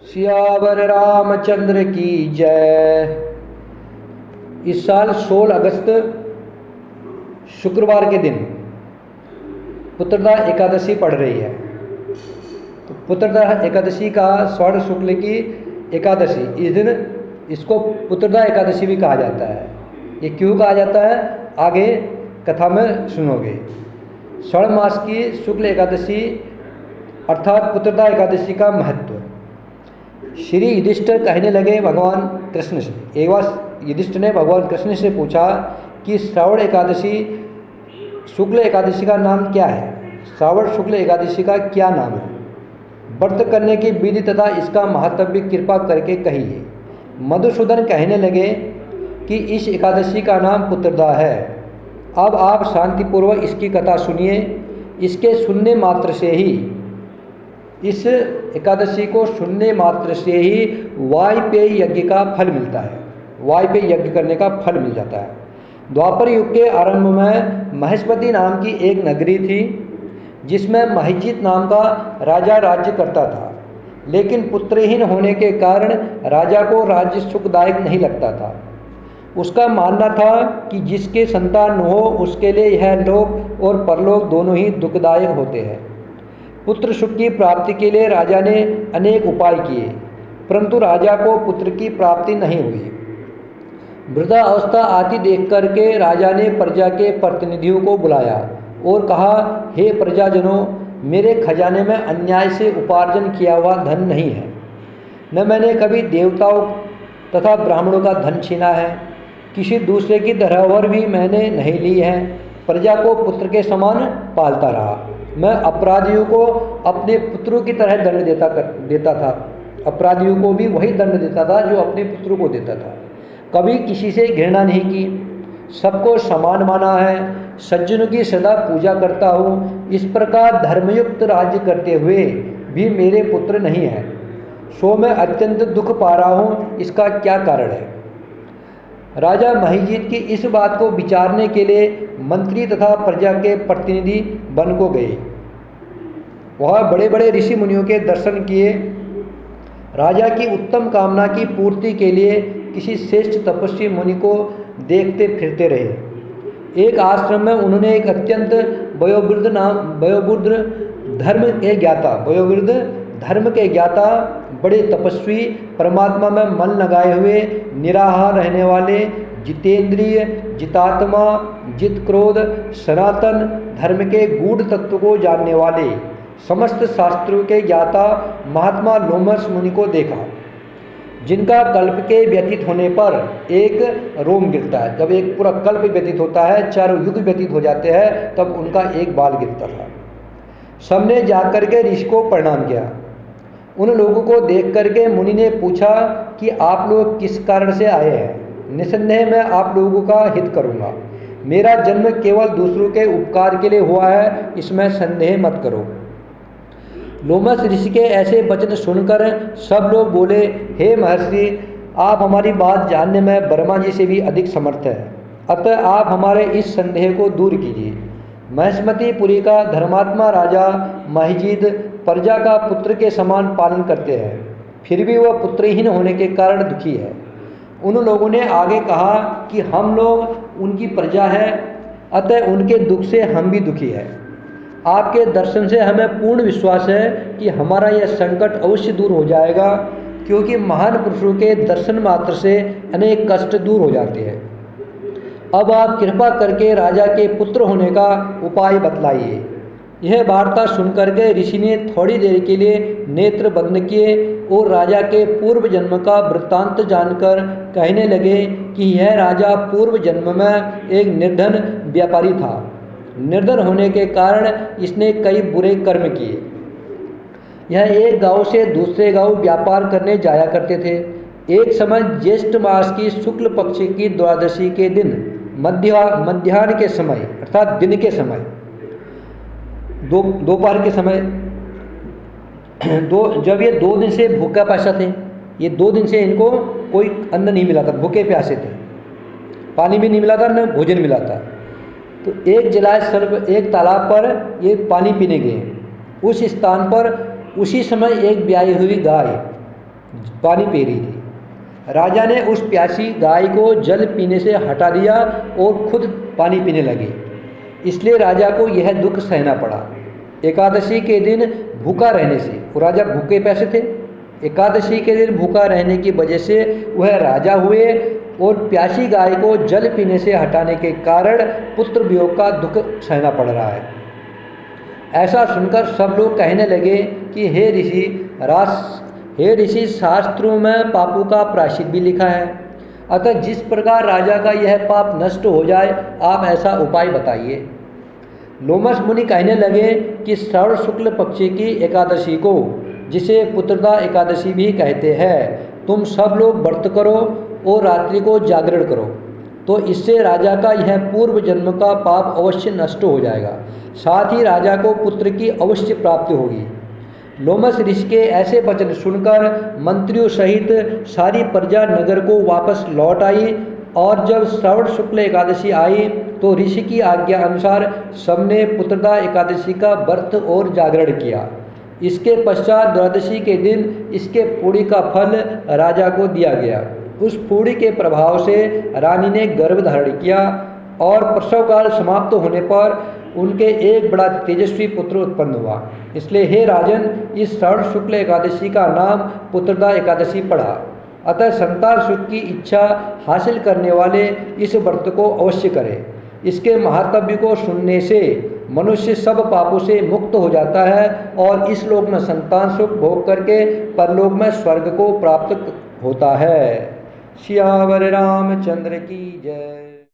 सियावर रामचंद्र की जय। इस साल 16 अगस्त शुक्रवार के दिन पुत्रदा एकादशी पड़ रही है। तो पुत्रदा एकादशी का स्वर्ण शुक्ल की एकादशी, इस दिन इसको पुत्रदा एकादशी भी कहा जाता है। ये क्यों कहा जाता है आगे कथा में सुनोगे। स्वर्ण मास की शुक्ल एकादशी अर्थात पुत्रदा एकादशी का महत्व। श्री युधिष्ठिर कहने लगे भगवान कृष्ण से, एक बार युधिष्ठिर ने भगवान कृष्ण से पूछा कि श्रावण एकादशी शुक्ल एकादशी का नाम क्या है, श्रावण शुक्ल एकादशी का क्या नाम है, व्रत करने की विधि तथा इसका महत्व कृपा करके कहिए। मधुसूदन कहने लगे कि इस एकादशी का नाम पुत्रदा है। अब आप शांतिपूर्वक इसकी कथा सुनिए। इसके सुनने मात्र से ही, इस एकादशी को सुनने मात्र से ही वायपेय यज्ञ का फल मिलता है, वायपेय यज्ञ करने का फल मिल जाता है। द्वापर युग के आरंभ में महेश्वती नाम की एक नगरी थी जिसमें महिजीत नाम का राजा राज्य करता था, लेकिन पुत्रहीन होने के कारण राजा को राज्य सुखदायक नहीं लगता था। उसका मानना था कि जिसके संतान हो उसके लिए यह लोक और परलोक दोनों ही दुखदायक होते हैं। पुत्र सुख की प्राप्ति के लिए राजा ने अनेक उपाय किए, परंतु राजा को पुत्र की प्राप्ति नहीं हुई। वृद्धा अवस्था आती देख करके राजा ने प्रजा के प्रतिनिधियों को बुलाया और कहा, हे प्रजाजनों, मेरे खजाने में अन्याय से उपार्जन किया हुआ धन नहीं है। न मैंने कभी देवताओं तथा ब्राह्मणों का धन छीना है, किसी दूसरे की धरोहर भी मैंने नहीं ली है। प्रजा को पुत्र के समान पालता रहा। मैं अपराधियों को अपने पुत्रों की तरह दंड देता था। अपराधियों को भी वही दंड देता था जो अपने पुत्रों को देता था। कभी किसी से घृणा नहीं की, सबको समान माना है। सज्जनों की सदा पूजा करता हूँ। इस प्रकार धर्मयुक्त राज्य करते हुए भी मेरे पुत्र नहीं हैं, सो मैं अत्यंत दुख पा रहा हूँ। इसका क्या कारण है? राजा महिजीत की इस बात को विचारने के लिए मंत्री तथा प्रजा के प्रतिनिधि वन को गए। वह बड़े बड़े ऋषि मुनियों के दर्शन किए। राजा की उत्तम कामना की पूर्ति के लिए किसी श्रेष्ठ तपस्वी मुनि को देखते फिरते रहे। एक आश्रम में उन्होंने एक अत्यंत वयोवृद्ध धर्म के ज्ञाता बड़े तपस्वी, परमात्मा में मन लगाए हुए निराहार रहने वाले, जितेंद्रिय, जितात्मा, जित क्रोध, सनातन धर्म के गूढ़ तत्व को जानने वाले, समस्त शास्त्रों के ज्ञाता महात्मा लोमस मुनि को देखा, जिनका कल्प के व्यतीत होने पर एक रोम गिरता है। जब एक पूरा कल्प व्यतीत होता है, 4 युग व्यतीत हो जाते हैं, तब उनका एक बाल गिरता था। सबने जाकर के ऋषि को प्रणाम किया। उन लोगों को देख करके मुनि ने पूछा कि आप लोग किस कारण से आए हैं? निसंदेह मैं आप लोगों का हित करूँगा। मेरा जन्म केवल दूसरों के उपकार के लिए हुआ है, इसमें संदेह मत करो। लोमस ऋषि के ऐसे वचन सुनकर सब लोग बोले, हे महर्षि, आप हमारी बात जानने में ब्रह्मा जी से भी अधिक समर्थ है, अतः आप हमारे इस संदेह को दूर कीजिए। महेश्मतीपुरी का धर्मात्मा राजा महिजीत प्रजा का पुत्र के समान पालन करते हैं, फिर भी वह पुत्रहीन होने के कारण दुखी है। उन लोगों ने आगे कहा कि हम लोग उनकी प्रजा है, अतः उनके दुख से हम भी दुखी हैं। आपके दर्शन से हमें पूर्ण विश्वास है कि हमारा यह संकट अवश्य दूर हो जाएगा, क्योंकि महान पुरुषों के दर्शन मात्र से अनेक कष्ट दूर हो जाते हैं। अब आप कृपा करके राजा के पुत्र होने का उपाय बतलाइए। यह वार्ता सुनकर के ऋषि ने थोड़ी देर के लिए नेत्र बंद किए और राजा के पूर्व जन्म का वृत्तांत जानकर कहने लगे कि यह राजा पूर्व जन्म में एक निर्धन व्यापारी था। निर्धन होने के कारण इसने कई बुरे कर्म किए। यह एक गांव से दूसरे गांव व्यापार करने जाया करते थे। एक समय ज्येष्ठ मास की शुक्ल पक्ष की द्वादशी के दिन मध्याह्न के समय अर्थात दिन के समय, दोपहर के समय, जब ये 2 दिन से भूखा प्यासा थे, ये 2 दिन से इनको कोई अन्न नहीं मिला था, भूखे प्यासे थे, पानी भी नहीं मिला था, न भोजन मिला था। तो एक जलाशय एक तालाब पर ये पानी पीने गए। उस स्थान पर उसी समय एक ब्याही हुई गाय पानी पी रही थी। राजा ने उस प्यासी गाय को जल पीने से हटा दिया और खुद पानी पीने लगे। इसलिए राजा को यह दुख सहना पड़ा। एकादशी के दिन भूखा रहने से, वो राजा भूखे पैसे थे, एकादशी के दिन भूखा रहने की वजह से वह राजा हुए और प्यासी गाय को जल पीने से हटाने के कारण पुत्र वियोग का दुख सहना पड़ रहा है। ऐसा सुनकर सब लोग कहने लगे कि हे ऋषि, शास्त्रों में पापों का प्रायश्चित भी लिखा है, अतः जिस प्रकार राजा का यह पाप नष्ट हो जाए आप ऐसा उपाय बताइए। लोमश मुनि कहने लगे कि श्रावण शुक्ल पक्ष की एकादशी को, जिसे पुत्रदा एकादशी भी कहते हैं, तुम सब लोग व्रत करो और रात्रि को जागरण करो, तो इससे राजा का यह पूर्व जन्म का पाप अवश्य नष्ट हो जाएगा, साथ ही राजा को पुत्र की अवश्य प्राप्ति होगी। लोमश ऋषि के ऐसे वचन सुनकर मंत्रियों सहित सारी प्रजा नगर को वापस लौट आई और जब श्रावण शुक्ल एकादशी आई तो ऋषि की आज्ञा अनुसार सबने पुत्रदा एकादशी का व्रत और जागरण किया। इसके पश्चात द्वादशी के दिन इसके पूड़ी का फल राजा को दिया गया। उस पूड़ी के प्रभाव से रानी ने गर्भ धारण किया और प्रसव काल समाप्त होने पर उनके एक बड़ा तेजस्वी पुत्र उत्पन्न हुआ। इसलिए हे राजन, इस श्रावण शुक्ल एकादशी का नाम पुत्रदा एकादशी पड़ा। अतः संतान सुख की इच्छा हासिल करने वाले इस व्रत को अवश्य करें। इसके महात्म्य को सुनने से मनुष्य सब पापों से मुक्त हो जाता है और इस लोक में संतान सुख भोग करके परलोक में स्वर्ग को प्राप्त होता है। सियावर रामचंद्र की जय।